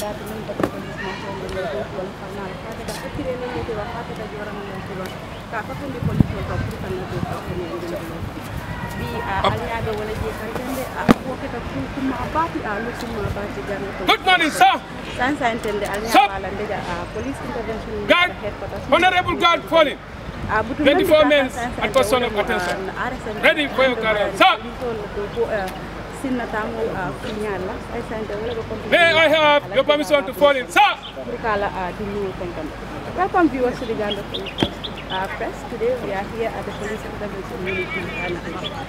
Good morning, sir. Guard, Honorable Guard falling. 24 men and person of attention. Ready for your career, sir. May I have your permission to fall in, sir? Welcome viewers to the Gambia Press. Today we are here at the Police Intervention Unit in Handover,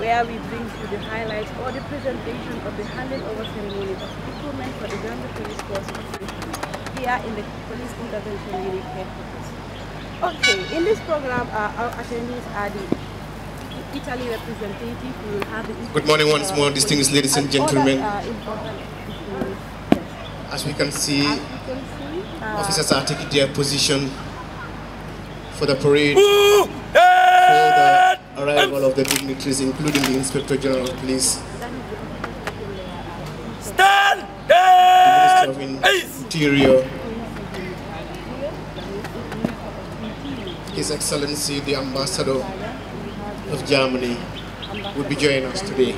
where we bring you the highlights or the presentation of the handing over ceremony of equipment for the Gambia Police Force here in the Police Intervention Unit headquarters. Okay, in this program, our attendees are the Italy representative. We will have the good morning once more, distinguished ladies and gentlemen. As we can see, officers are taking their position for the parade, for the arrival of the dignitaries, including the Inspector General of Police, Stand the Minister of Interior, His Excellency the Ambassador of Germany will be joining us today.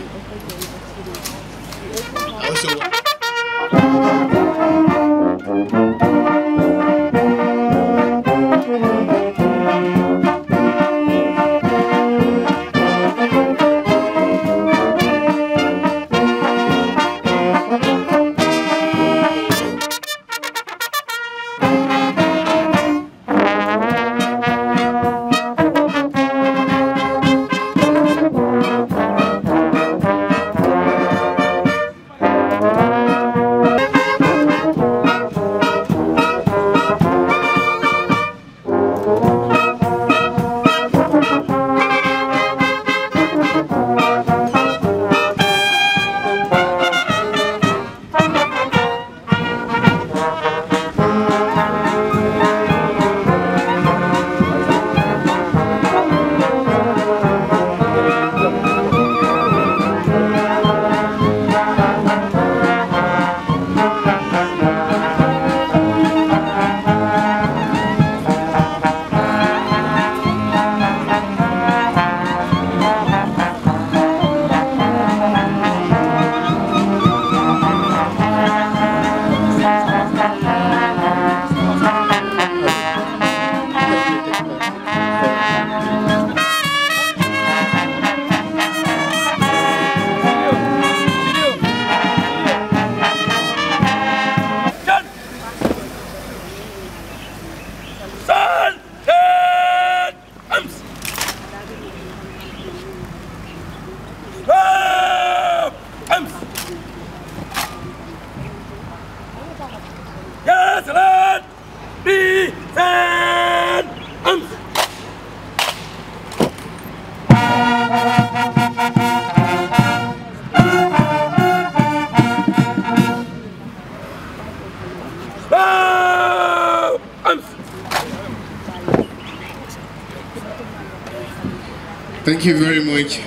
Thank you very much,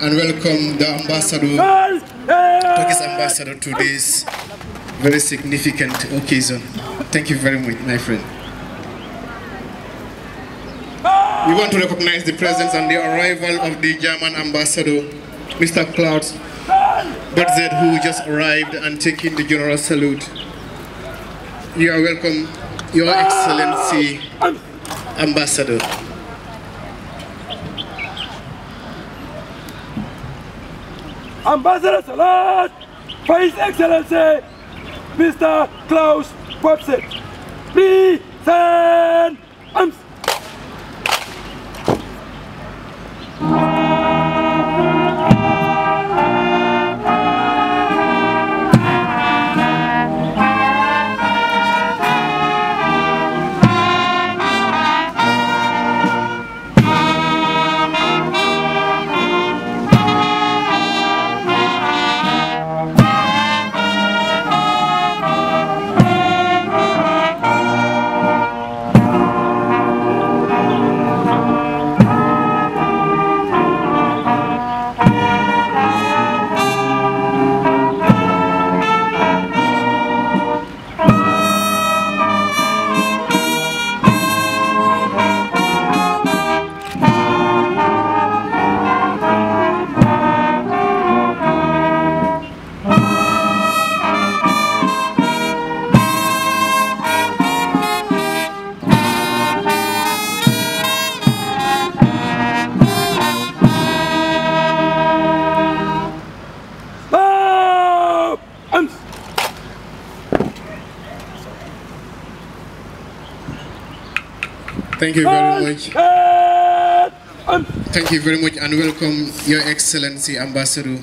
and welcome the ambassador, Turkish ambassador, to this very significant occasion. Thank you very much, my friend. We want to recognize the presence and the arrival of the German ambassador, Mr. Klaus Bertzed, who just arrived and taking the general salute. You are welcome, Your Excellency, Ambassador. Ambassador Salat for His Excellency, Mr. Klaus Bertzed. Please stand. Thank you very much. Thank you very much and welcome, Your Excellency Ambassador.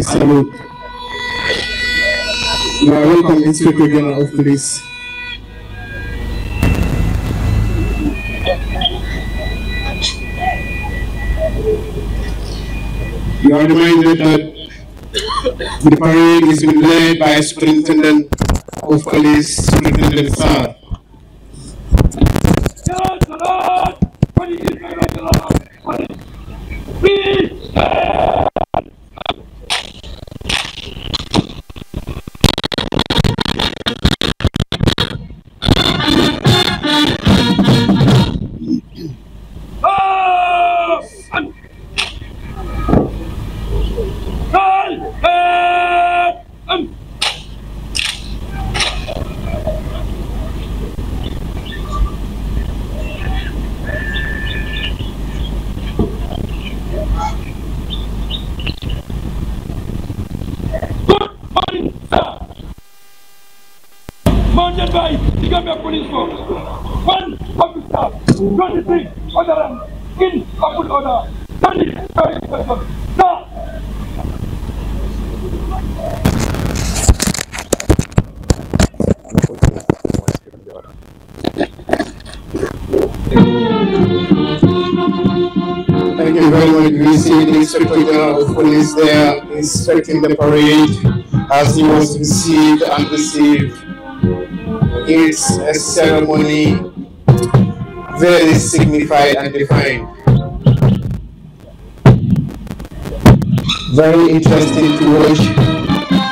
Salute. You are welcome, Inspector General of Police. You are reminded that the parade is being led by Superintendent of Police, Superintendent Sir. Mounted by the Gambia Police Force. 1 officer, 23 other in open order. 30 persons. Stop! Thank you very much. We see the Inspector General of Police there inspecting the parade as he was received and received. It's a ceremony very signified and defined. Very interesting to watch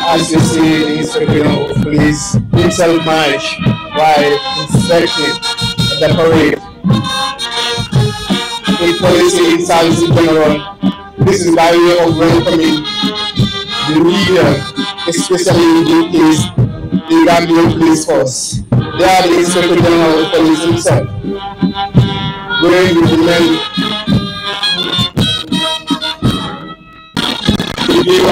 as you see the Inspector General of Police himself march while inspecting the parade. In policy in service general, this is by way of welcoming the leader, especially in the case the Gambian Police Force. They are the Inspector General of Police himself, going with the men to give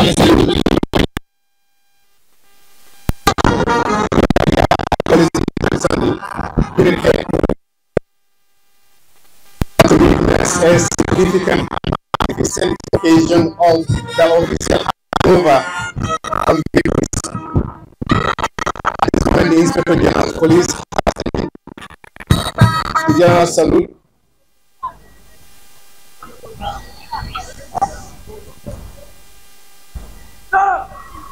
us a significant occasion of the official handover of vehicles. When the Inspector General of Police, the General salute. Sir,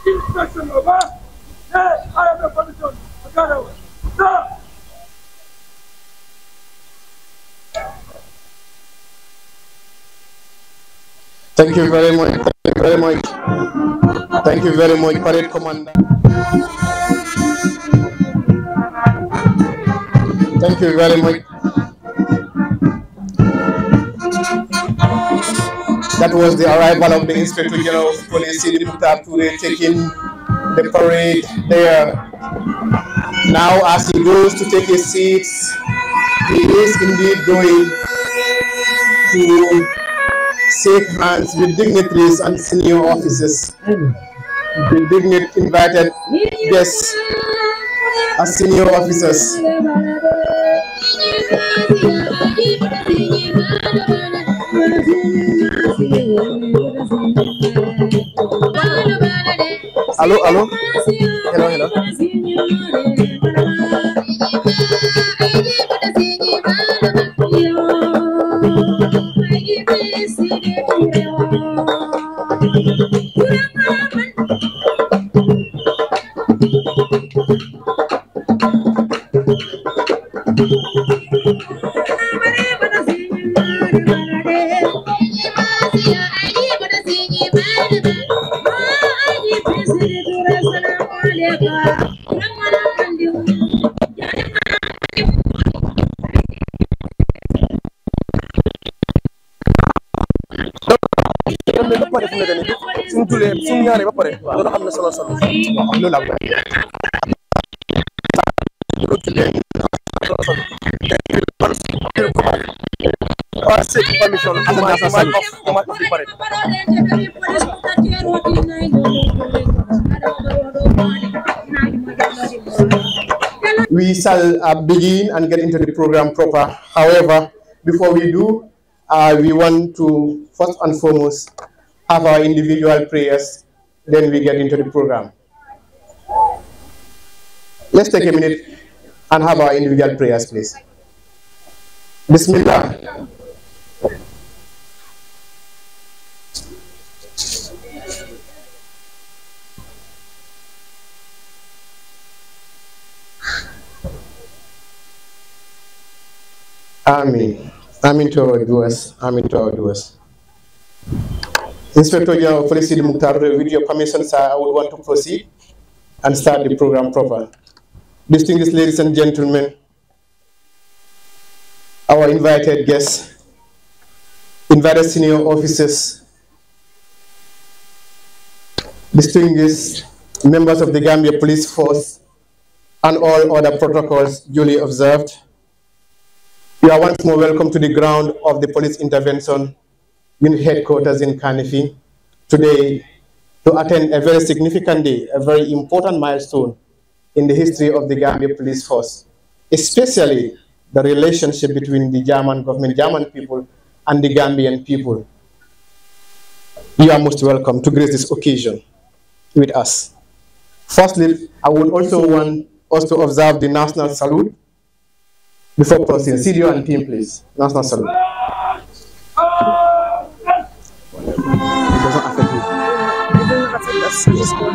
inspection over. Yes, I have the permission. I got it. Sir. Thank you very much. Thank you very much. Thank you very much, Parade Commander. Thank you very much. That was the arrival of the Inspector General of Police, taking the parade there. Now, as he goes to take his seat, he is indeed going to shake hands with dignitaries and senior officers. The invited guests as senior officers. Hello, hello. Hello, hello. seek permission to march in my parade. We shall begin and get into the program proper. However, before we do, we want to first and foremost have our individual prayers, then we get into the program. Let's take a minute and have our individual prayers, please. Bismillah. Amen. Amen to our doers. Amen to our doers. Inspector General of Police Mukhtar, with your permission, sir, I would want to proceed and start the program proper. Distinguished ladies and gentlemen, our invited guests, invited senior officers, distinguished members of the Gambia Police Force, and all other protocols duly observed, you are once more welcome to the ground of the Police Intervention Unit Headquarters in Kanifi today to attend a very significant day, a very important milestone in the history of the Gambia Police Force, especially the relationship between the German government, German people, and the Gambian people. You are most welcome to grace this occasion with us. Firstly, I would also want us to observe the national salute before proceeding. CDO and team, please. National salute. It doesn't affect you. It doesn't affect us. Just go.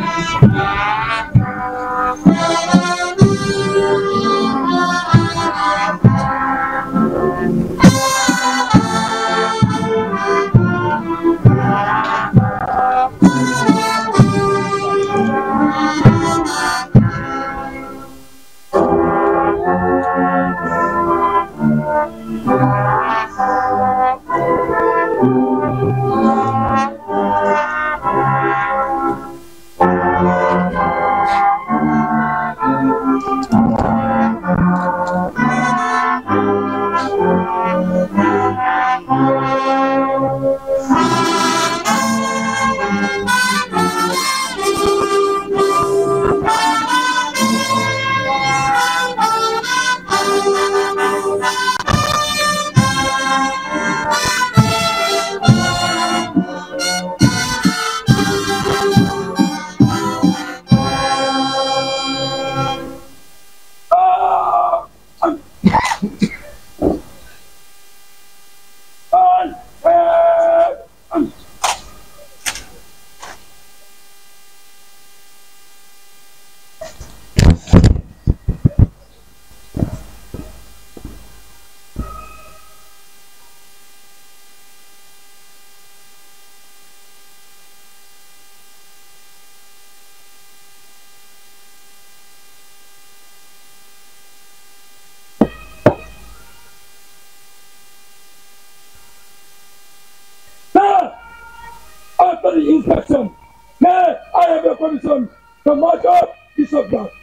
After the inspection, may I have a permission to march up the subject.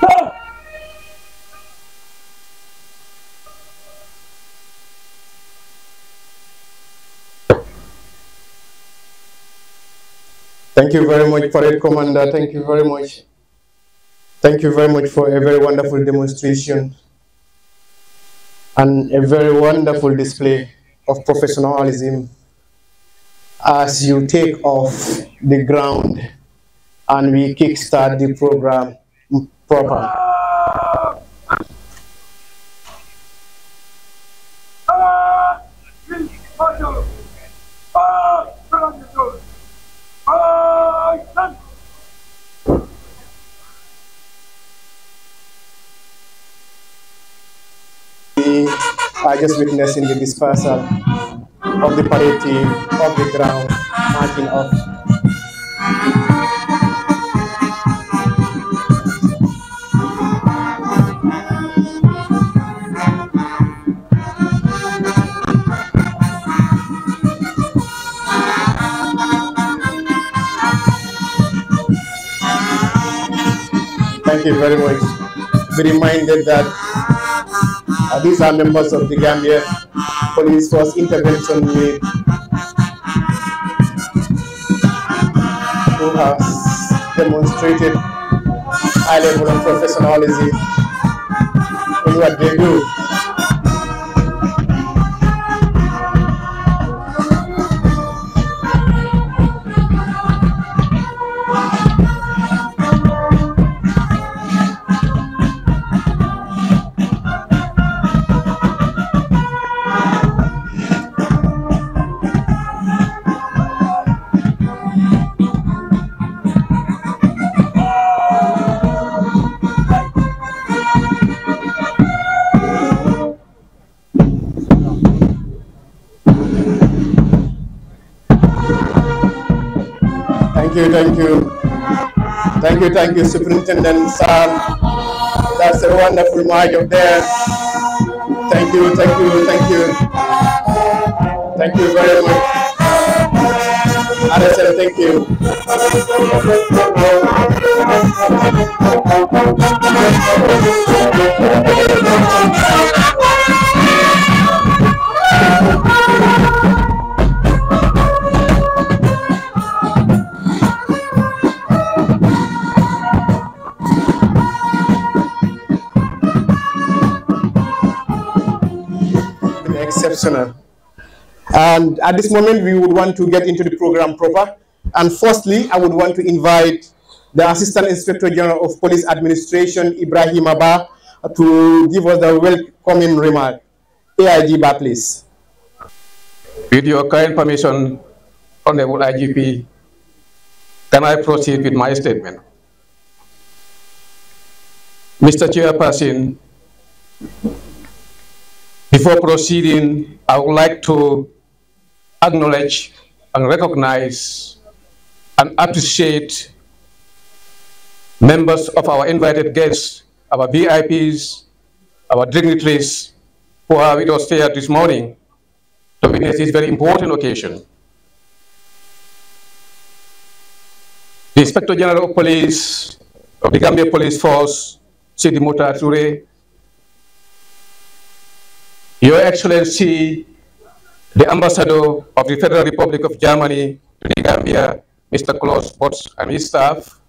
Sir! Thank you very much, Parade Commander. Thank you very much. Thank you very much for a very wonderful demonstration and a very wonderful display of professionalism as you take off the ground and we kickstart the program proper. I just witnessing the dispersal of the parade team of the ground marching off. Thank you very much. Be reminded that These are members of the Gambia Police Force Intervention Unit who has demonstrated high level of professionalism in what they do. Thank you, Superintendent Sam. That's a wonderful march up there. Thank you very much. RSL, thank you. Exceptional. And at this moment, we would want to get into the program proper. And firstly, I would want to invite the Assistant Inspector General of Police Administration, Ibrahim Abba, to give us the welcoming remark. AIG Ba, please. With your kind permission, Honorable IGP, can I proceed with my statement? Mr. Chairperson, before proceeding, I would like to acknowledge and recognize and appreciate members of our invited guests, our VIPs, our dignitaries who are with us here this morning to witness this very important occasion. The Inspector General of Police of the Gambia Police Force, Sidi Mouta Touré, Your Excellency, the Ambassador of the Federal Republic of Germany to the Gambia, Mr. Klaus Potts and his staff,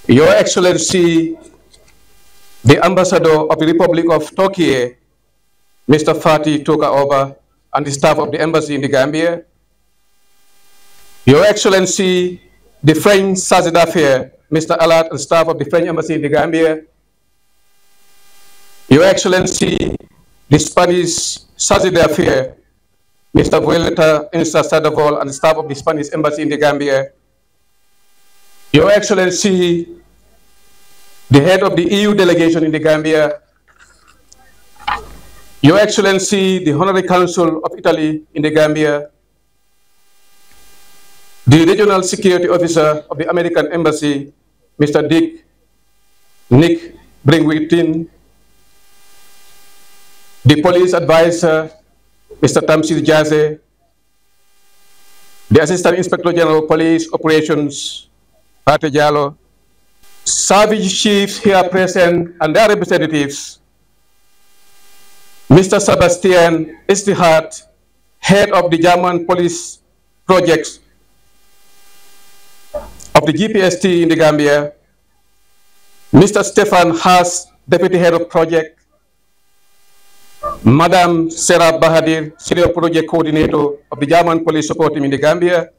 Your Excellency, the Ambassador of the Republic of Turkey, Mr. Fatih Tokaoba, and the staff of the Embassy in the Gambia, Your Excellency, the French Chargé d'Affaires, Mr. Alat, and staff of the French Embassy in the Gambia, Your Excellency, the Spanish Chargé d'Affaires, Mr. Violeta Insta Sadovol, and the staff of the Spanish Embassy in the Gambia, Your Excellency, the head of the EU delegation in the Gambia, Your Excellency, the Honorary Consul of Italy in the Gambia, the Regional Security Officer of the American Embassy, Mr. Nick Bringwittin, the Police Advisor, Mr. Tamsir Jaze, the Assistant Inspector General of Police Operations, Pate Jallo, Service Chiefs here present and their representatives, Mr. Sebastian Istihad, Head of the German Police Projects of the GPST in the Gambia, Mr. Stefan Haas, Deputy Head of Project, Madam Sarah Bahadir, Senior Project Coordinator of the German Police Support Team in the Gambia,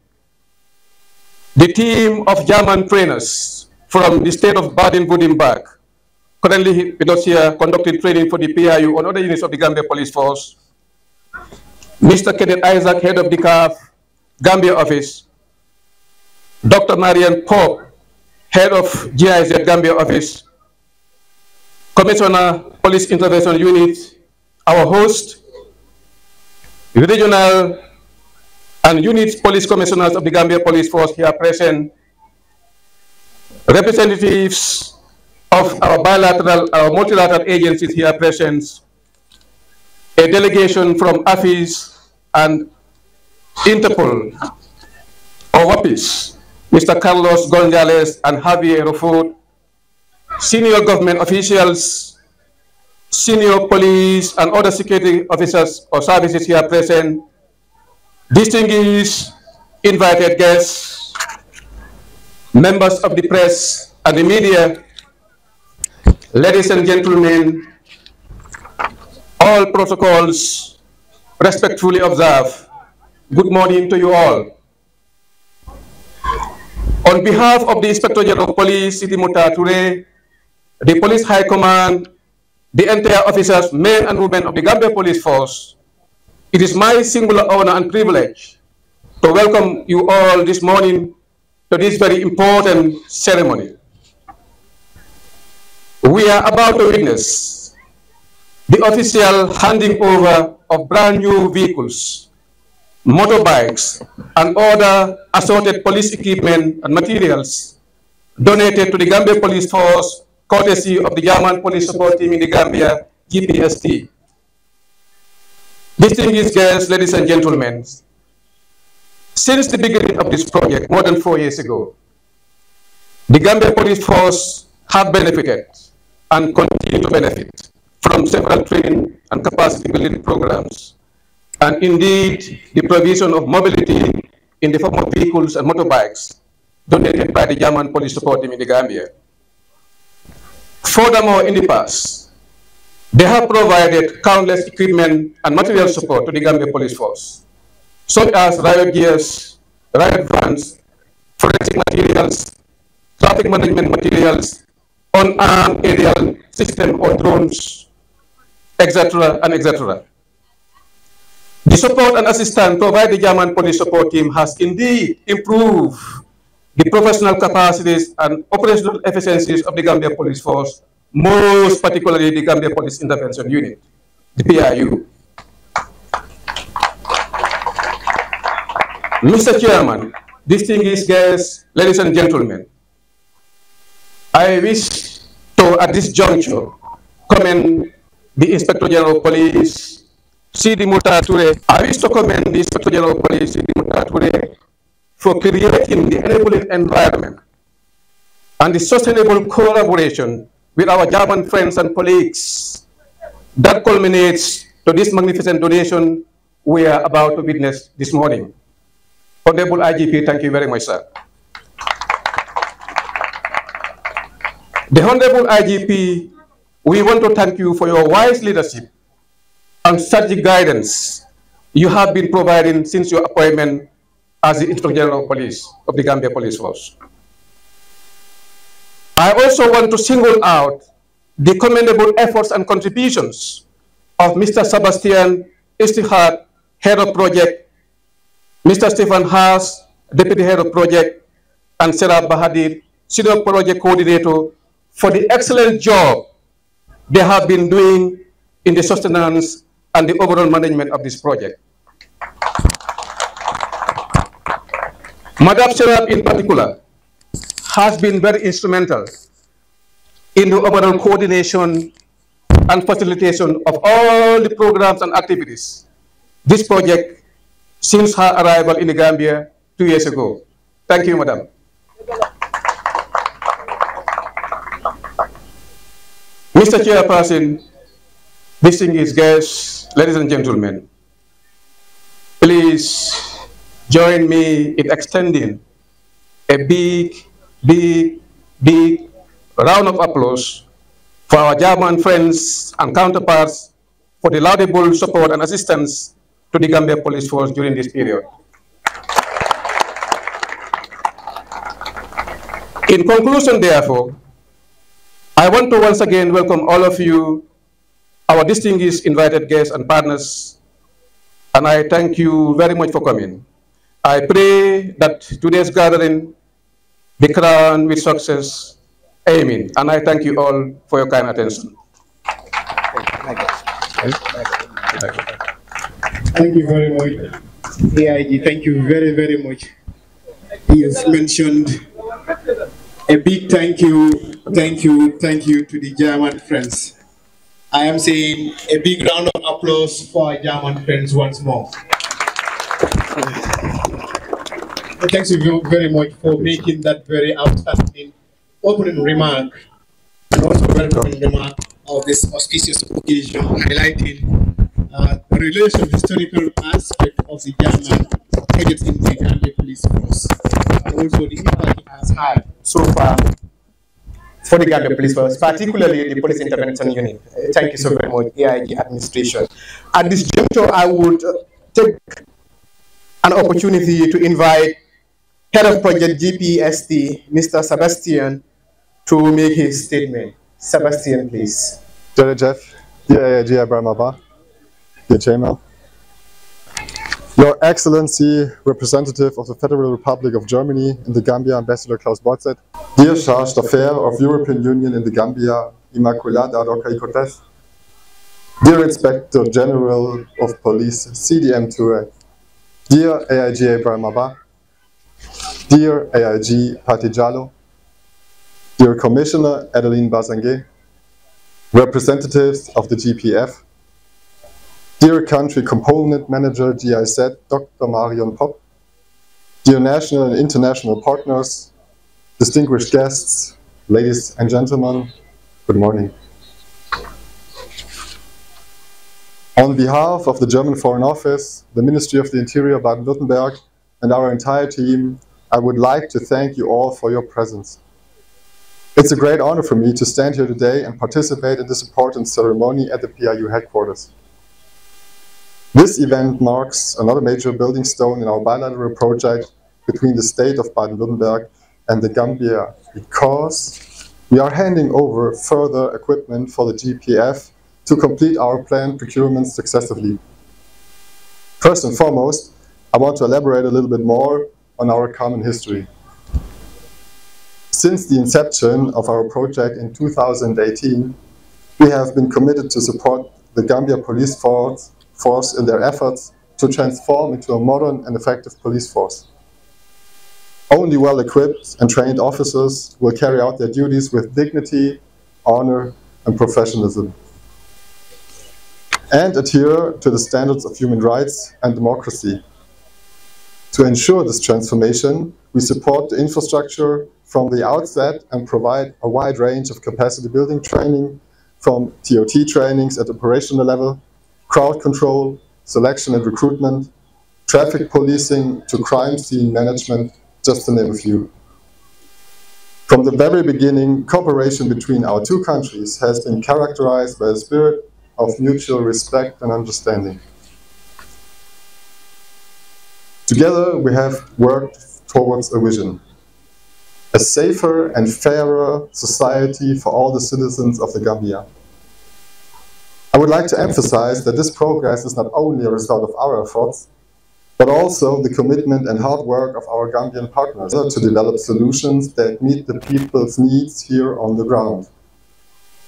the team of German trainers from the state of Baden-Württemberg, currently with us here conducting training for the P.I.U. on other units of the Gambia Police Force, Mr. Kenneth Isaac, Head of the CAF Gambia Office, Dr. Marian Pope, Head of GIZ Gambia Office, Commissioner Police Intervention Unit, our host, regional and unit police commissioners of the Gambia Police Force here present, representatives of our bilateral, our multilateral agencies here present, a delegation from AFIS and Interpol, or WAPIS, Mr. Carlos Gonzalez and Javier Rufut, senior government officials, senior police and other security officers or services here present, distinguished invited guests, members of the press and the media, ladies and gentlemen, all protocols respectfully observed. Good morning to you all. On behalf of the Inspector General of Police, Sidi Muta Touré, the Police High Command, the entire officers, men and women of the Gambia Police Force, it is my singular honor and privilege to welcome you all this morning to this very important ceremony. We are about to witness the official handing over of brand new vehicles, motorbikes, and other assorted police equipment and materials donated to the Gambia Police Force, courtesy of the German Police Support Team in the Gambia, GPST. Distinguished guests, ladies and gentlemen, since the beginning of this project, more than 4 years ago, the Gambia Police Force have benefited and continue to benefit from several training and capacity building programs, and indeed the provision of mobility in the form of vehicles and motorbikes donated by the German Police Support Team in the Gambia. Furthermore, in the past, they have provided countless equipment and material support to the Gambia Police Force, such as riot gears, riot vans, forensic materials, traffic management materials, unarmed aerial system or drones, etc. and etc. The support and assistance provided by the German Police Support Team has indeed improved the professional capacities and operational efficiencies of the Gambia Police Force, most particularly the Gambia Police Intervention Unit, the P.I.U. Mr. Chairman, distinguished guests, ladies and gentlemen, I wish to, at this juncture, commend the Inspector General of Police, Sidi Muta Touré. I wish to commend the Inspector General of Police, Sidi Muta Touré, for creating the enabling environment and the sustainable collaboration with our German friends and colleagues that culminates to this magnificent donation we are about to witness this morning. Honorable IGP, thank you very much, sir. The Honorable IGP, we want to thank you for your wise leadership and strategic guidance you have been providing since your appointment as the Inspector General of Police of the Gambia Police Force. I also want to single out the commendable efforts and contributions of Mr. Sebastian Istihad, Head of Project, Mr. Stephen Haas, Deputy Head of Project, and Sarah Bahadir, Senior Project Coordinator, for the excellent job they have been doing in the sustenance and the overall management of this project. Madam Sarah, in particular, has been very instrumental in the overall coordination and facilitation of all the programs and activities this project since her arrival in the Gambia 2 years ago. Thank you, Madam. Mr. Chairperson, distinguished guests, ladies and gentlemen, please join me in extending a big round of applause for our German friends and counterparts for the laudable support and assistance to the Gambia Police Force during this period. In conclusion, therefore, I want to once again welcome all of you, our distinguished invited guests and partners, and I thank you very much for coming. I pray that today's gathering be crowned with success. Amen. And I thank you all for your kind attention. Thank you very much, AIG. Thank you very, very much. He has mentioned a big thank you to the German friends. I am saying a big round of applause for our German friends once more. Thank you very much for making that very outstanding opening remark and also welcoming remark of this auspicious occasion, highlighting the relation, historical aspect of the German project in the Gambia Police Force, and also the impact it has had so far for the Gambia Police Force, particularly the Police Intervention Unit. Thank you so very much, AIG administration. At this juncture, I would take an opportunity to invite Head of Project GPST, Mr. Sebastian, to make his statement. Sebastian, please. Dear Jeff, dear AIG Abramaba, dear Chairman, Your Excellency, representative of the Federal Republic of Germany in the Gambia, Ambassador Klaus Botzet, dear Charge d'Affaires of European Union in the Gambia, Immaculada Roca-Icotes, dear Inspector General of Police, CDM Toure, dear AIG Abramaba, dear AIG Patijalo, dear Commissioner Adeline Bazangue, representatives of the GPF, dear Country Component Manager GIZ, Dr. Marion Popp, dear national and international partners, distinguished guests, ladies and gentlemen, good morning. On behalf of the German Foreign Office, the Ministry of the Interior Baden-Württemberg, and our entire team, I would like to thank you all for your presence. It's a great honor for me to stand here today and participate in this important ceremony at the P.I.U. headquarters. This event marks another major building stone in our bilateral project between the state of Baden-Württemberg and the Gambia, because we are handing over further equipment for the GPF to complete our planned procurements successively. First and foremost, I want to elaborate a little bit more on our common history. Since the inception of our project in 2018, we have been committed to support the Gambia Police Force in their efforts to transform into a modern and effective police force. Only well-equipped and trained officers will carry out their duties with dignity, honor, and professionalism, and adhere to the standards of human rights and democracy. To ensure this transformation, we support the infrastructure from the outset and provide a wide range of capacity building training, from TOT trainings at operational level, crowd control, selection and recruitment, traffic policing to crime scene management, just to name a few. From the very beginning, cooperation between our two countries has been characterized by a spirit of mutual respect and understanding. Together, we have worked towards a vision: a safer and fairer society for all the citizens of the Gambia. I would like to emphasize that this progress is not only a result of our efforts, but also the commitment and hard work of our Gambian partners to develop solutions that meet the people's needs here on the ground.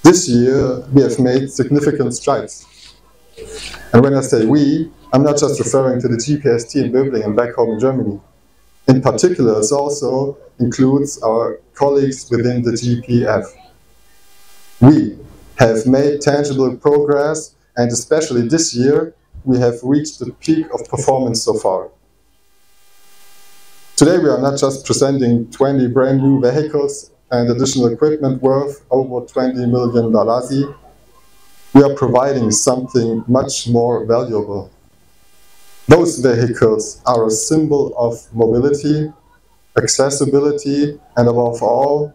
This year, we have made significant strides. And when I say we, I'm not just referring to the GPST in Böblingen and back home in Germany. In particular, it also includes our colleagues within the GPF. We have made tangible progress, and especially this year, we have reached the peak of performance so far. Today, we are not just presenting 20 brand new vehicles and additional equipment worth over $20 million. We are providing something much more valuable. Those vehicles are a symbol of mobility, accessibility, and above all,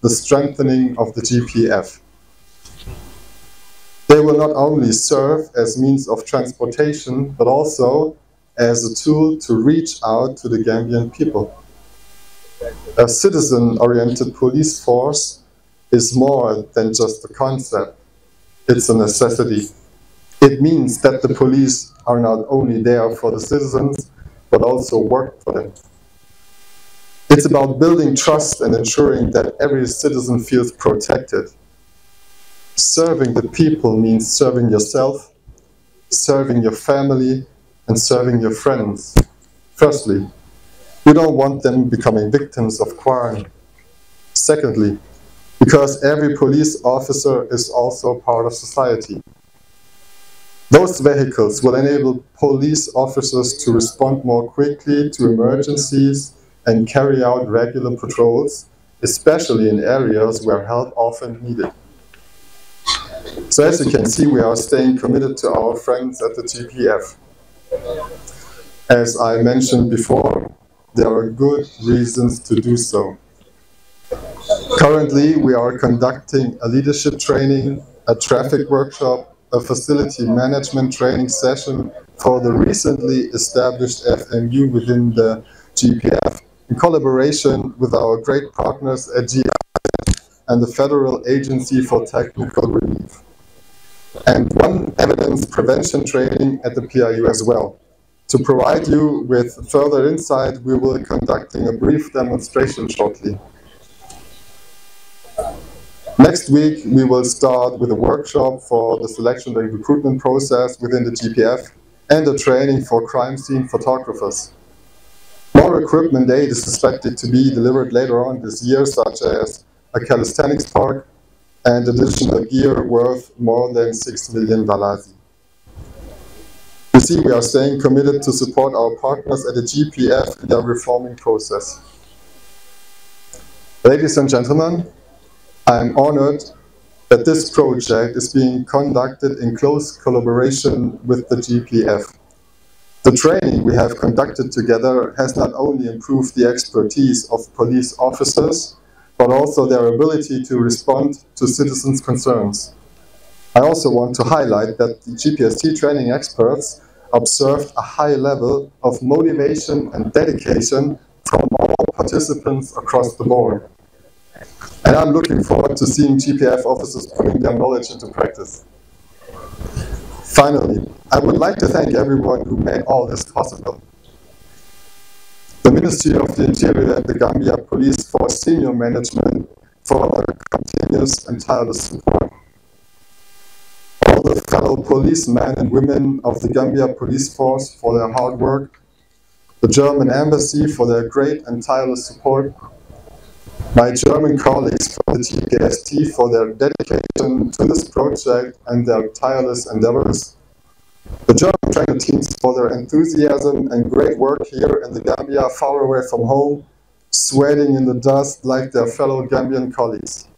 the strengthening of the GPF. They will not only serve as means of transportation, but also as a tool to reach out to the Gambian people. A citizen-oriented police force is more than just a concept. It's a necessity. It means that the police are not only there for the citizens, but also work for them. It's about building trust and ensuring that every citizen feels protected. Serving the people means serving yourself, serving your family, and serving your friends. Firstly, we don't want them becoming victims of crime. Secondly, because every police officer is also part of society. Those vehicles will enable police officers to respond more quickly to emergencies and carry out regular patrols, especially in areas where help often needed. So as you can see, we are staying committed to our friends at the GPF. As I mentioned before, there are good reasons to do so. Currently, we are conducting a leadership training, a traffic workshop, a facility management training session for the recently established FMU within the GPF, in collaboration with our great partners at GI and the Federal Agency for Technical Relief. And one evidence prevention training at the P.I.U. as well. To provide you with further insight, we will be conducting a brief demonstration shortly. Next week, we will start with a workshop for the selection and recruitment process within the GPF and a training for crime scene photographers. More equipment aid is expected to be delivered later on this year, such as a calisthenics park and additional gear worth more than $6 million. You see, we are staying committed to support our partners at the GPF in their reforming process. Ladies and gentlemen, I am honored that this project is being conducted in close collaboration with the GPF. The training we have conducted together has not only improved the expertise of police officers, but also their ability to respond to citizens' concerns. I also want to highlight that the GPST training experts observed a high level of motivation and dedication from all participants across the board. And I'm looking forward to seeing GPF officers putting their knowledge into practice. Finally, I would like to thank everyone who made all this possible. The Ministry of the Interior and the Gambia Police Force senior management for their continuous and tireless support. All the fellow policemen and women of the Gambia Police Force for their hard work. The German Embassy for their great and tireless support. My German colleagues from the GPST for their dedication to this project and their tireless endeavors. The German trainer teams for their enthusiasm and great work here in the Gambia, far away from home, sweating in the dust like their fellow Gambian colleagues.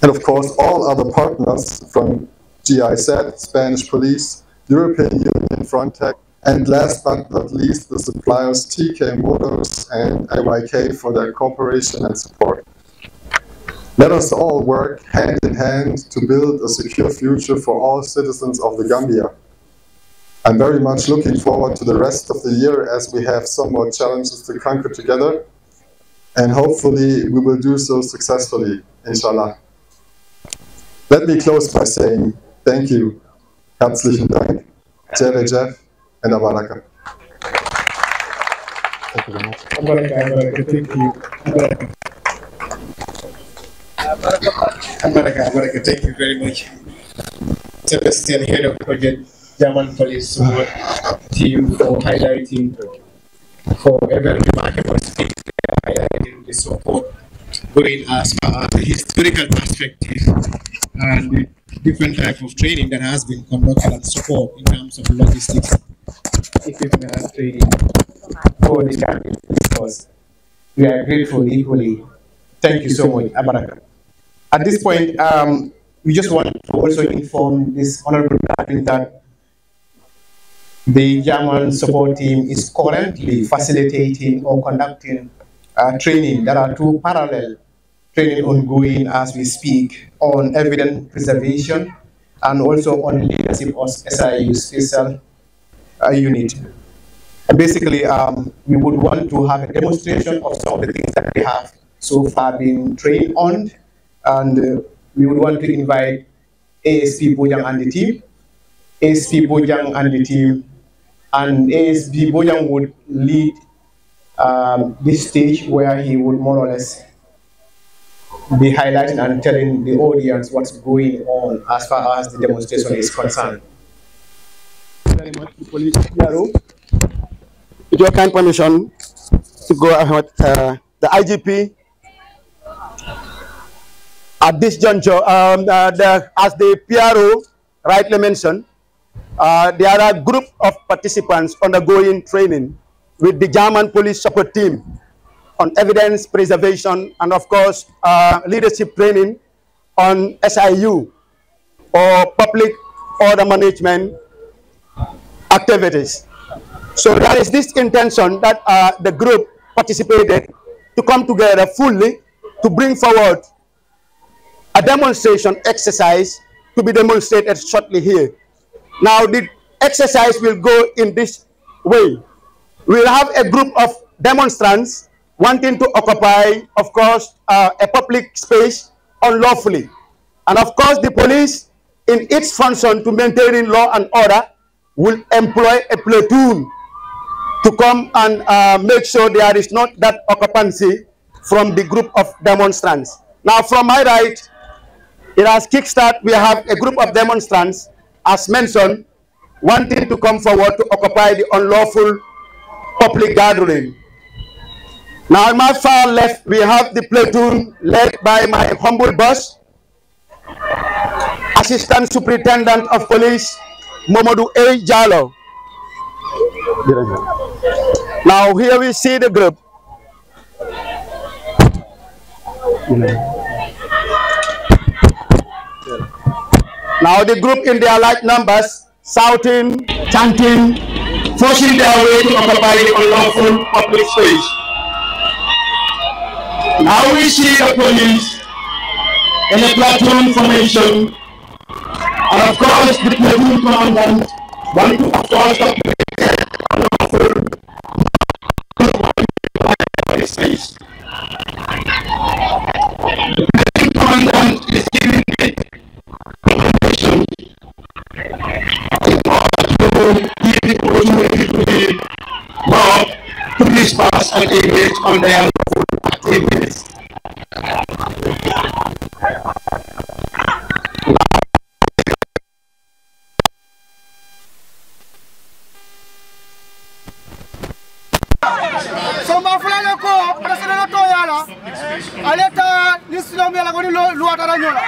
And of course, all other partners from GIZ, Spanish Police, European Union, Frontex, and last but not least, the suppliers TK Motors and AYK for their cooperation and support. Let us all work hand in hand to build a secure future for all citizens of the Gambia. I'm very much looking forward to the rest of the year as we have some more challenges to conquer together, and hopefully we will do so successfully, inshallah. Let me close by saying thank you, herzlichen Dank, Jeff, and Abaraka. Thank you very much. Abaraka, thank you. Abaraka, thank you very much. Sebastian, head of project, German Police Support Team, for highlighting for a very remarkable speech, highlighting the support going as far as the historical perspective and the different type of training that has been conducted and support in terms of logistics, equipment and training for the Gambia Police Force. We are grateful equally. Thank you so much, Abaraka. At this point, we just want to also inform this honorable gathering that the German support team is currently facilitating or conducting training. There are two parallel training ongoing as we speak on evidence preservation and also on leadership of SIU special unit. Basically, we would want to have a demonstration of some of the things that we have so far been trained on, and we would want to invite ASP Bojang and the team. ASP Bojang and the team, and ASP Bojang would lead this stage where he would more or less be highlighting and telling the audience what's going on as far as the demonstration is concerned. Very much to Police Bureau. With your kind permission to go ahead, the IGP. At this juncture, as the PRO rightly mentioned, there are a group of participants undergoing training with the German police support team on evidence preservation, and of course, leadership training on SIU, or public order management activities. So there is this intention that the group participated to come together fully to bring forward a demonstration exercise to be demonstrated shortly here. Now the exercise will go in this way. We'll have a group of demonstrants wanting to occupy, of course, a public space unlawfully. And of course, the police, in its function to maintaining law and order, will employ a platoon to come and make sure there is not that occupancy from the group of demonstrants. Now, from my right, it has kickstart. We have a group of demonstrants, as mentioned, wanting to come forward to occupy the unlawful public gathering. Now, on my far left, we have the platoon led by my humble boss, Assistant Superintendent of Police, Momodu A. Jallo. Now, here we see the group. Now, the group in their large numbers, shouting, chanting, forcing their way to occupy the unlawful public space. Now we see the police in a platoon formation, and of course the platoon commandant want to of course the unlawful public space. The platoon commandant is giving it information in order to give the opportunity to the mob to disperse and engage on their activities. So my friend ko president to yala aleta nislam yala goni luwa tara nyola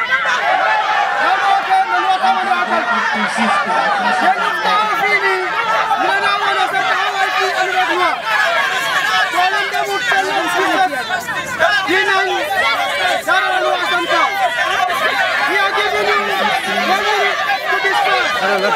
namo ke luwa tara nyola yenu ta fini nana wana sa ta ki alwa problem de mutel dinan dara luwa santa we are giving you money to this person.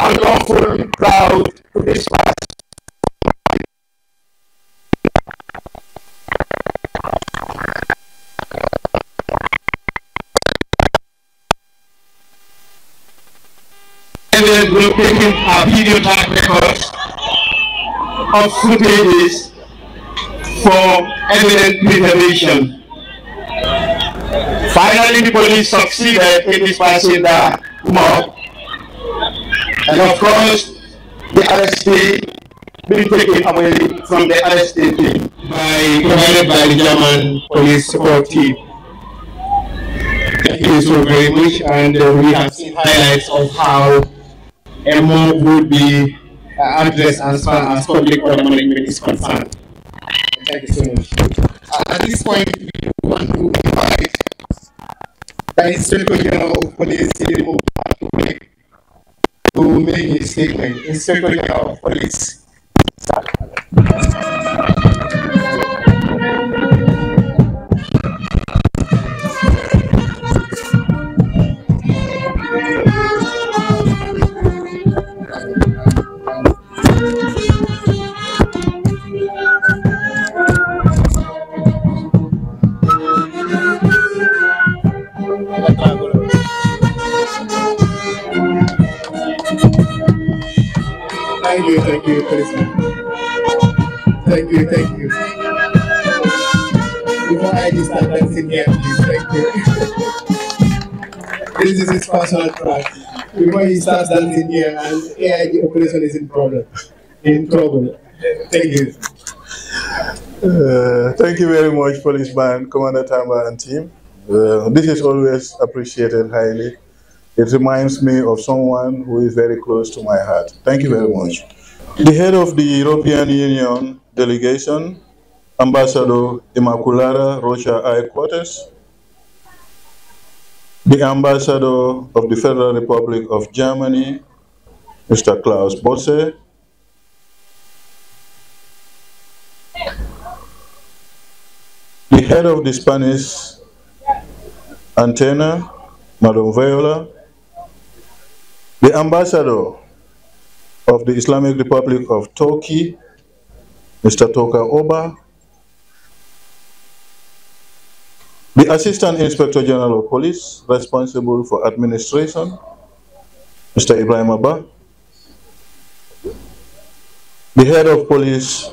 Unlawful crowd to disperse. And then we're taking our video track records of footages for evidence preservation. Finally, the police succeeded in dispersing the mob. And of course, the arrestee being taken away from the arresting team provided by the German police support team. Thank you so very much, and we have seen highlights of how a mob would be addressed as far as public order management is concerned. Thank you so much. At this point, we want to invite the Inspector General of Police to make his statement. Inspector General of Police. Thank you, policeman. Thank you. Before I start dancing here, please, thank you. This is his personal track. Before he starts dancing here, and AIG operation is in trouble. Thank you. Thank you very much, policeman, Commander Tamba and team. This is always appreciated highly. It reminds me of someone who is very close to my heart. Thank you very much. The head of the European Union delegation, Ambassador Immaculada Rocha I. Cortes, the Ambassador of the Federal Republic of Germany, Mr. Klaus Bosse, the head of the Spanish antenna, Madam Viola, the Ambassador of the Islamic Republic of Turkey, Mr. Toka Oba, the Assistant Inspector General of Police responsible for administration, Mr. Ibrahim Abba, the Head of Police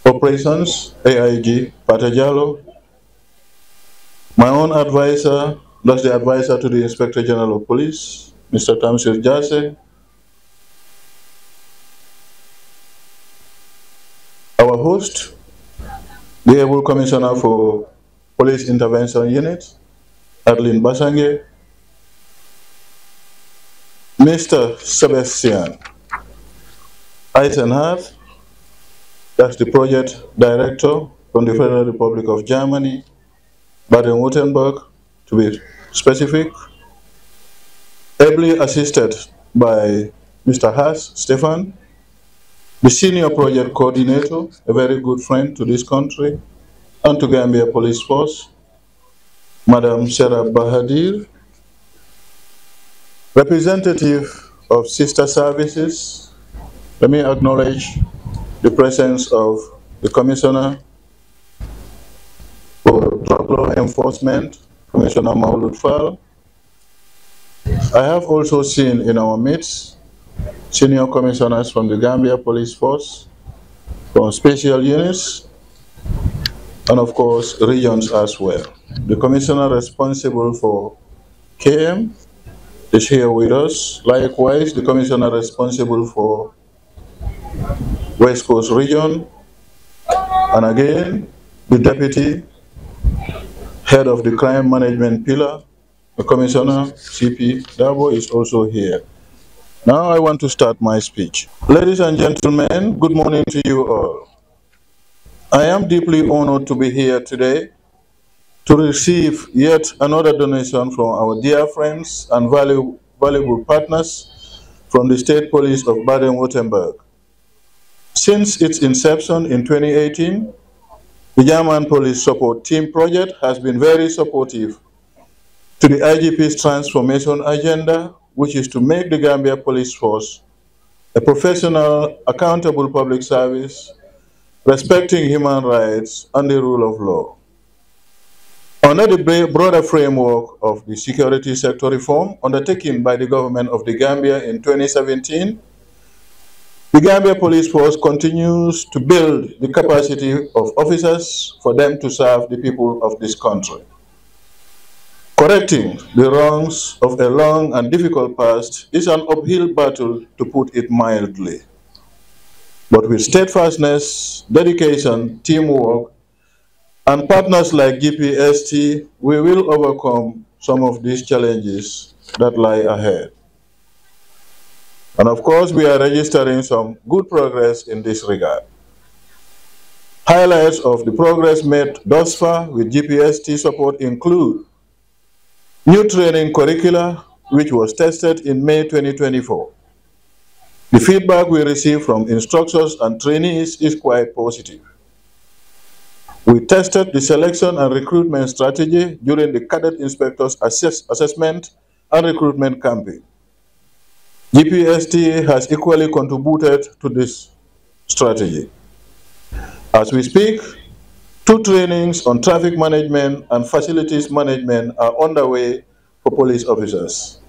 Operations, AIG Patajalo, my own advisor, that's the advisor to the Inspector General of Police, Mr. Tamsir Jase, our host, the Able Commissioner for Police Intervention Unit, Adeline Basange, Mr. Sebastian Eisenhardt, that's the Project Director from the Federal Republic of Germany, Baden-Württemberg, to be specific, ably assisted by Mr. Haas Stefan, the Senior Project Coordinator, a very good friend to this country, and to Gambia Police Force, Madam Sarah Bahadir, representative of sister services. Let me acknowledge the presence of the Commissioner for Drug Law Enforcement, Commissioner Maulud Fall. I have also seen in our midst senior commissioners from the Gambia Police Force, from special units, and of course regions as well. The commissioner responsible for KM is here with us. Likewise, the commissioner responsible for West Coast region, and again, the deputy head of the crime management pillar, the commissioner, CP Dabo, is also here. Now I want to start my speech. Ladies and gentlemen, good morning to you all. I am deeply honored to be here today to receive yet another donation from our dear friends and valuable partners from the State Police of Baden-Württemberg. Since its inception in 2018, the German Police Support Team project has been very supportive to the IGP's transformation agenda, which is to make the Gambia Police Force a professional, accountable public service, respecting human rights and the rule of law. Under the broader framework of the security sector reform undertaken by the government of the Gambia in 2017, the Gambia Police Force continues to build the capacity of officers for them to serve the people of this country. Correcting the wrongs of a long and difficult past is an uphill battle, to put it mildly. But with steadfastness, dedication, teamwork, and partners like GPST, we will overcome some of these challenges that lie ahead. And of course, we are registering some good progress in this regard. Highlights of the progress made thus far with GPST support include new training curricula, which was tested in May 2024. The feedback we received from instructors and trainees is quite positive. We tested the selection and recruitment strategy during the Cadet Inspectors Assessment and Recruitment Campaign. GPST has equally contributed to this strategy. As we speak, 2 trainings on traffic management and facilities management are underway for police officers.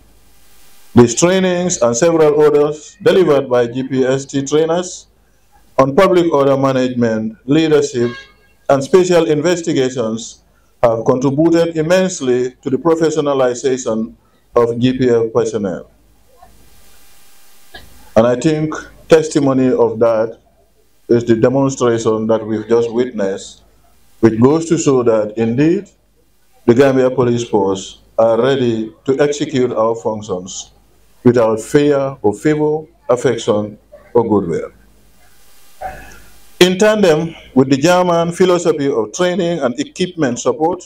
These trainings and several others delivered by GPST trainers on public order management, leadership, and special investigations have contributed immensely to the professionalization of GPF personnel. And I think testimony of that is the demonstration that we've just witnessed, which goes to show that indeed the Gambia Police Force are ready to execute our functions without fear or favor, affection, or goodwill. In tandem with the German philosophy of training and equipment support,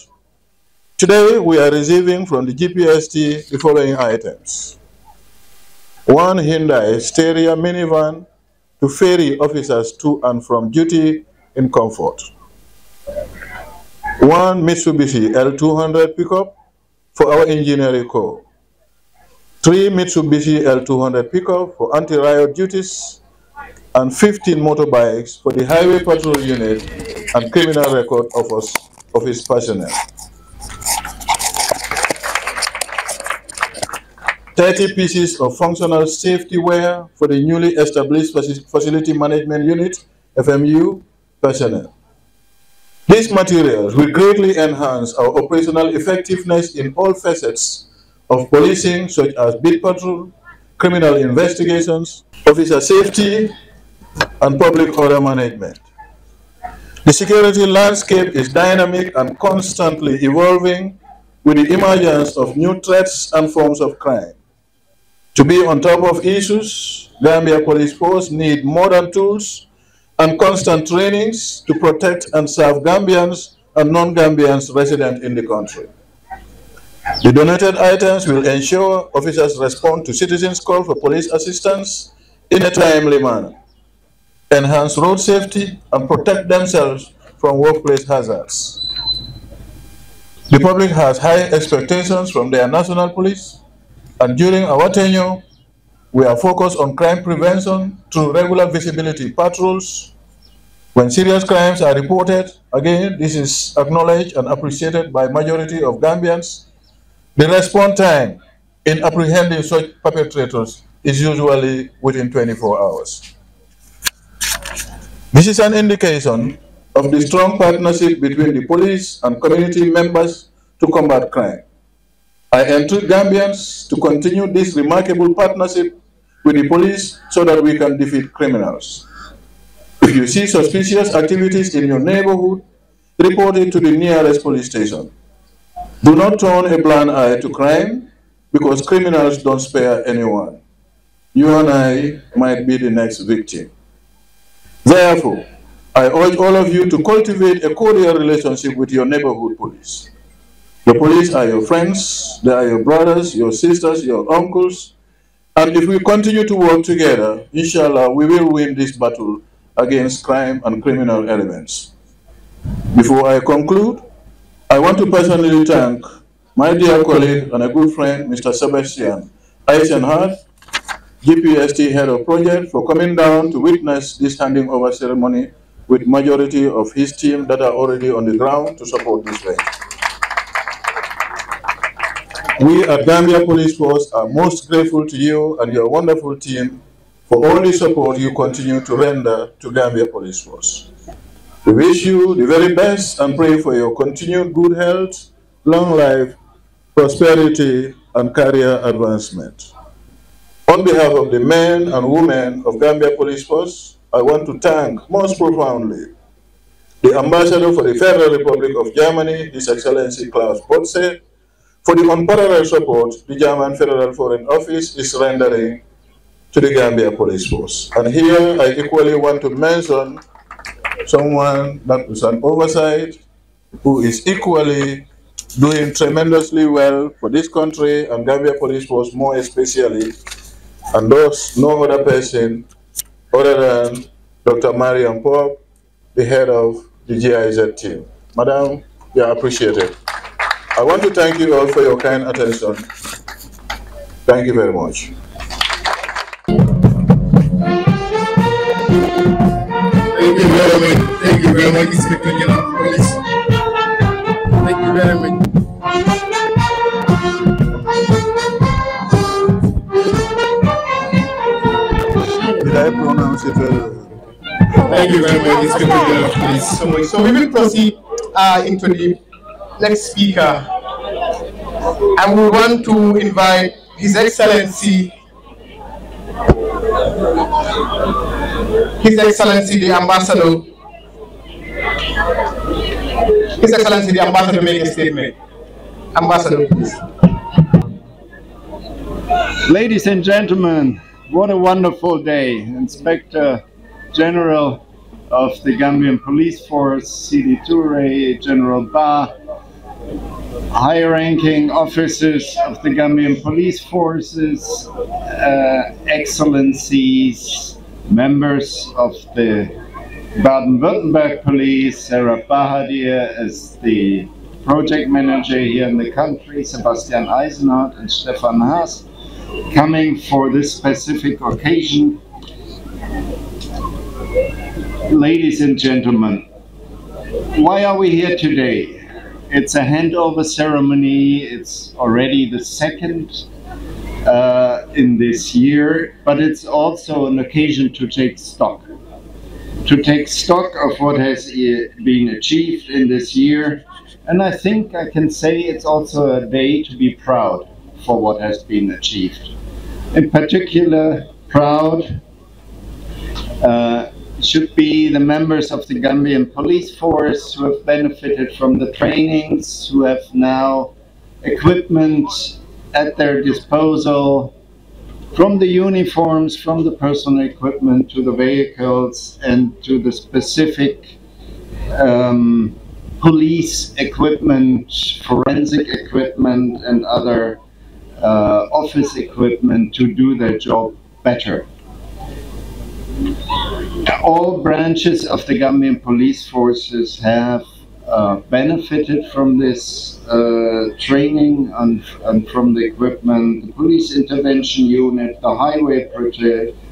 today we are receiving from the GPST the following items. One Hyundai Steria minivan to ferry officers to and from duty in comfort. One Mitsubishi L200 pickup for our engineering corps. 3 Mitsubishi L200 pickup for anti-riot duties, and 15 motorbikes for the highway patrol unit and criminal record office personnel. 30 pieces of functional safety wear for the newly established Facility Management Unit, FMU, personnel. These materials will greatly enhance our operational effectiveness in all facets of policing, such as beat patrol, criminal investigations, officer safety, and public order management. The security landscape is dynamic and constantly evolving with the emergence of new threats and forms of crime. To be on top of issues, Gambia Police Force need modern tools and constant trainings to protect and serve Gambians and non-Gambians resident in the country. The donated items will ensure officers respond to citizens' call for police assistance in a timely manner, enhance road safety, and protect themselves from workplace hazards. The public has high expectations from their national police, and during our tenure, we are focused on crime prevention through regular visibility patrols. When serious crimes are reported, again, this is acknowledged and appreciated by majority of Gambians. The response time in apprehending such perpetrators is usually within 24 hours. This is an indication of the strong partnership between the police and community members to combat crime. I entreat Gambians to continue this remarkable partnership with the police so that we can defeat criminals. If you see suspicious activities in your neighborhood, report it to the nearest police station. Do not turn a blind eye to crime, because criminals don't spare anyone. You and I might be the next victim. Therefore, I urge all of you to cultivate a cordial relationship with your neighborhood police. The police are your friends, they are your brothers, your sisters, your uncles, and if we continue to work together, inshallah, we will win this battle against crime and criminal elements. Before I conclude, I want to personally thank my dear colleague and a good friend, Mr. Sebastian Eisenhardt, GPST Head of Project, for coming down to witness this handing over ceremony with majority of his team that are already on the ground to support this range. We at Gambia Police Force are most grateful to you and your wonderful team for all the support you continue to render to Gambia Police Force. We wish you the very best and pray for your continued good health, long life, prosperity, and career advancement. On behalf of the men and women of Gambia Police Force, I want to thank most profoundly the Ambassador for the Federal Republic of Germany, His Excellency Klaus Botze, for the unparalleled support the German Federal Foreign Office is rendering to the Gambia Police Force. And here I equally want to mention someone that is an oversight, who is equally doing tremendously well for this country and Gambia Police Force more especially, and thus no other person other than Dr. Mariam Pope, the head of the GIZ team. Madam, you are appreciated. I want to thank you all for your kind attention. Thank you very much. Thank you very much. Thank you very much, Inspector General of Police. Thank you very much. I pronounce it well. Thank you very much, Inspector General of Police, so much. So we will proceed into the next speaker. And we want to invite His Excellency, the Ambassador. His Excellency, the Ambassador, make a statement. Ambassador, please. Ladies and gentlemen, what a wonderful day. Inspector General of the Gambian Police Force, Sidi Toure, General Ba, high-ranking officers of the Gambian Police Forces, excellencies, members of the Baden-Württemberg Police, Sarah Bahadir as the project manager here in the country, Sebastian Eisenhardt and Stefan Haas, coming for this specific occasion. Ladies and gentlemen, why are we here today? It's a handover ceremony. It's already the second in this year, but it's also an occasion to take stock. To take stock of what has been achieved in this year. And I think I can say it's also a day to be proud for what has been achieved. In particular, proud should be the members of the Gambian Police Force who have benefited from the trainings, who have now equipment at their disposal, from the uniforms, from the personal equipment to the vehicles and to the specific police equipment, forensic equipment and other office equipment to do their job better. All branches of the Gambian police forces have benefited from this training and from the equipment, the police intervention unit, the highway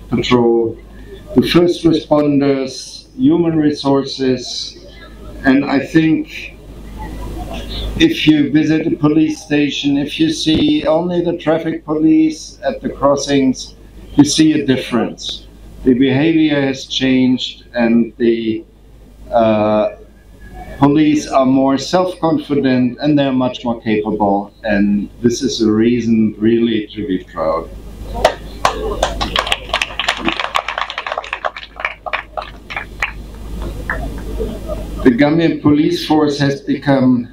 patrol, the first responders, human resources, and I think if you visit a police station, if you see only the traffic police at the crossings, you see a difference. The behavior has changed and the police are more self-confident and they're much more capable, and this is a reason really to be proud. The Gambian police force has become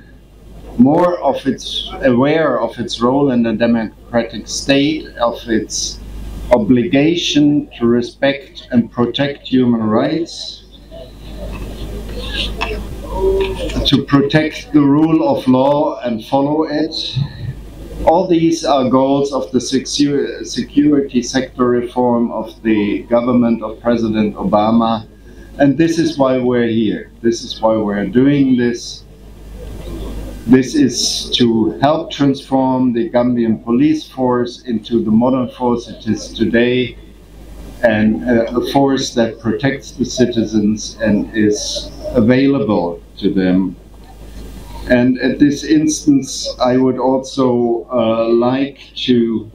more aware of its role in the democratic state, of its obligation to respect and protect human rights, to protect the rule of law and follow it. All these are goals of the security sector reform of the government of President Obama, and this is why we're here. This is why we're doing this. This is to help transform the Gambian police force into the modern force it is today, and a force that protects the citizens and is available to them. And at this instance, I would also like to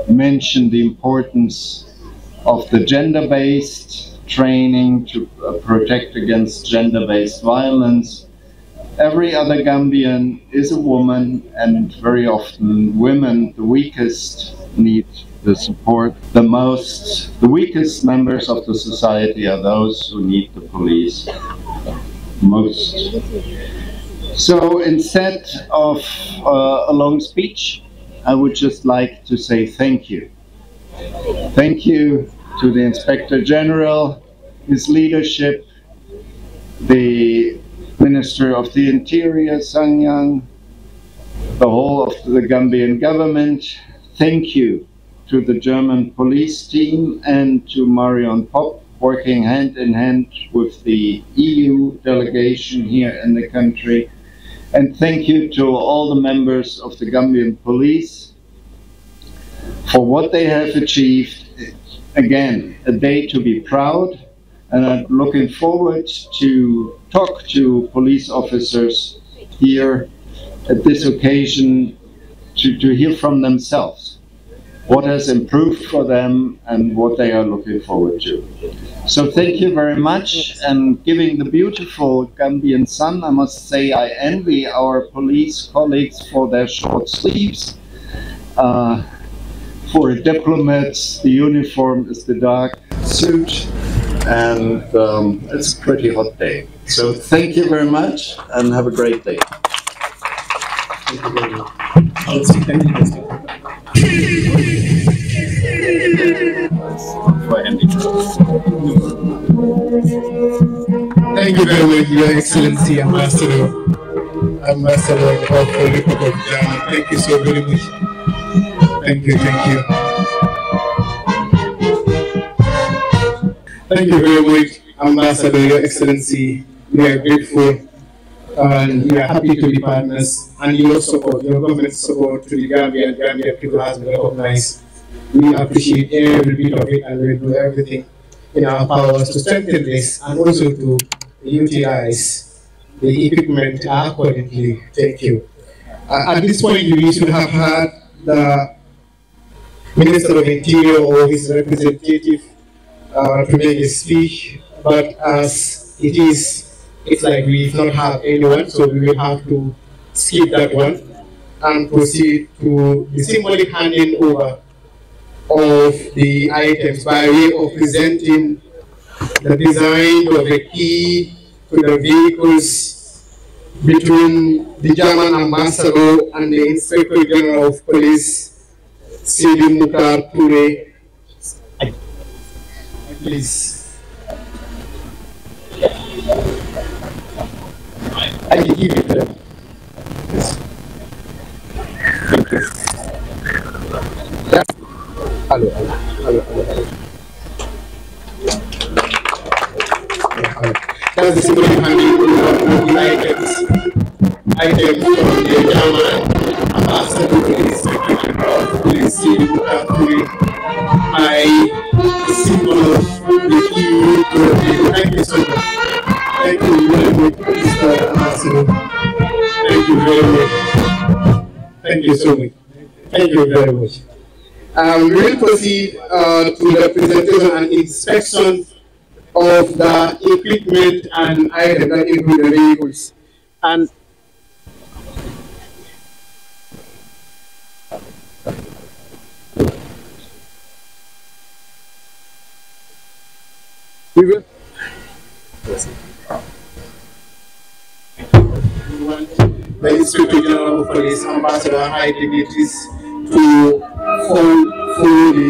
mention the importance of the gender-based training to protect against gender-based violence. Every other Gambian is a woman, and very often women, the weakest, need the support the most. The weakest members of the society are those who need the police most. So instead of a long speech, I would just like to say thank you. Thank you to the Inspector General, his leadership, the Minister of the Interior, Sanyang, the whole of the Gambian government. Thank you to the German police team and to Marion Popp, working hand in hand with the EU delegation here in the country. And thank you to all the members of the Gambian police for what they have achieved. Again, a day to be proud, and I'm looking forward to talk to police officers here at this occasion to hear from themselves what has improved for them, and what they are looking forward to. So thank you very much. And giving the beautiful Gambian sun, I must say I envy our police colleagues for their short sleeves. For diplomats, the uniform is the dark suit, and it's a pretty hot day. So thank you very much, and have a great day. Thank you very much. Thank you very much, Your Excellency, Ambassador of the Republic of Ghana. Thank you so very much. Thank you, thank you. Thank you very much, Ambassador, Your Excellency. We are grateful and we are happy to be partners, and your support, your government's support to the Gambia and Gambia people has been recognized. We appreciate every bit of it, and we will do everything in our powers to strengthen this and also to utilize the equipment accordingly. Thank you. At this point, we should have had the Minister of Interior or his representative to make a speech, but as it is, it's like we've not had anyone, so we will have to skip that one and proceed to the symbolic handing over of the items by way of presenting the design of the key to the vehicles between the German ambassador and the Inspector General of Police, Sidi Mukhtar Toure. Please. I can give it to them. Hello. That's the symbol handing of the items from the German ambassador to the Inspector General of Police, Sidi Mukhtar Toure. I symbol of the P.I.U. to the Thank you so much. Thank you very much, Mr. Ambassador. Thank you very much. Thank you so much. Thank you very much. We will proceed to the presentation and inspection of the equipment and items that include the vehicles. And we will. The Inspector General of Police, Ambassador, and high dignitaries to follow the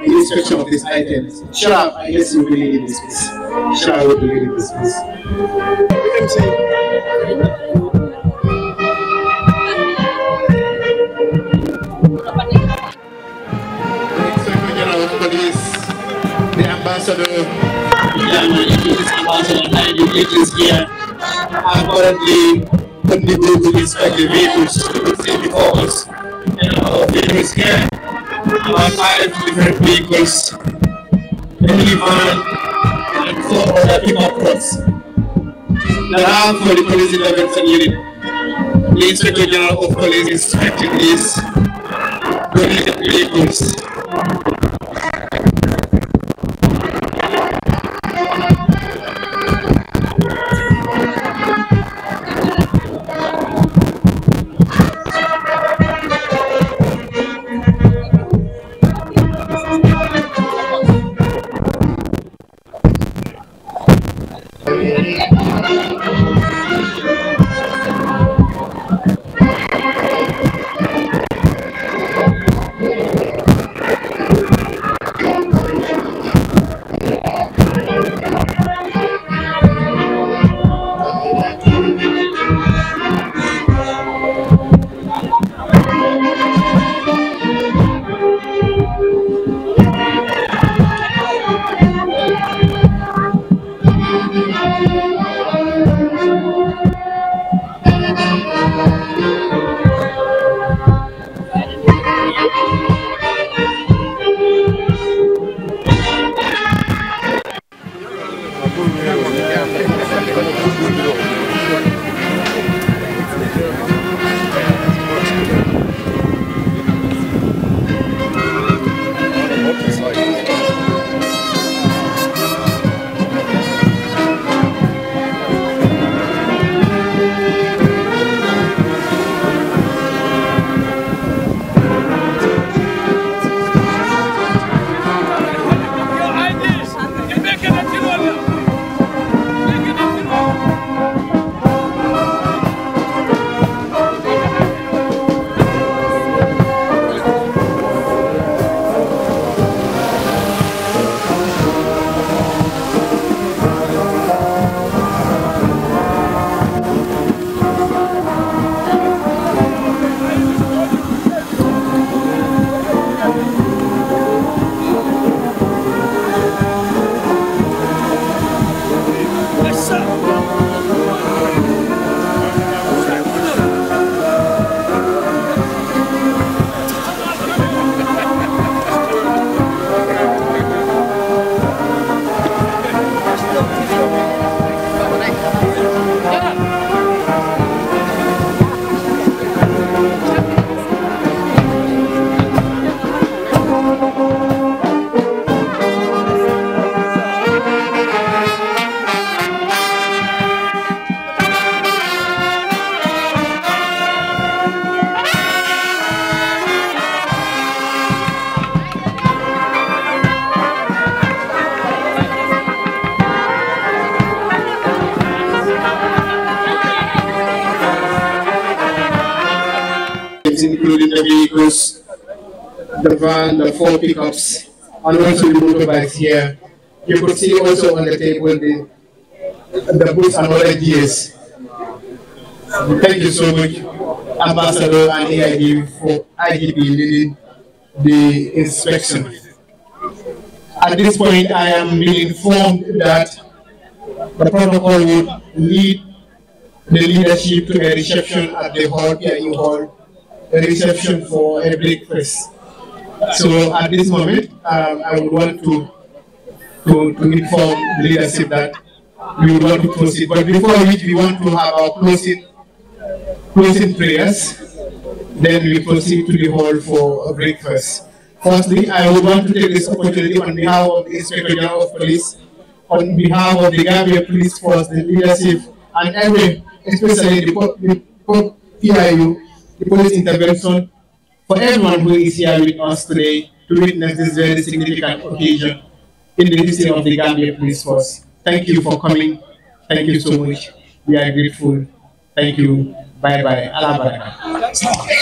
inspection of these items. Sharp, I guess you will be leading this piece. Sharp will be leading this piece. The Inspector General of Police, the Ambassador, the Ambassador, and high dignitaries here are currently on the go to inspect the vehicles. You can see before us, our vehicles here, about 5 different vehicles, a minivan, and 4 other pickup trucks that are for the police intervention unit. The Inspector General of Police is inspecting these vehicles. including the vehicles, the van, the 4 pickups, and also the motorbikes here. You could see also on the table the boots and other gears. Thank you so much, Ambassador and AIG for IGP leading the inspection. At this point, I am being informed that the protocol would lead the leadership to a reception at the hall, P.I.U. hall, a reception for a breakfast. So at this moment, I would want to inform the leadership that we would want to proceed. But before which we want to have our closing prayers, then we proceed to the hall for a breakfast. Firstly, I would want to take this opportunity on behalf of the Inspector General of Police, on behalf of the Gambia Police Force, the leadership, and especially the P.I.U, the police intervention, for everyone who is here with us today to witness this very significant occasion in the history of the Gambia Police Force. Thank you for coming. Thank you so much. We are grateful. Thank you. Bye-bye. Allah Baraka.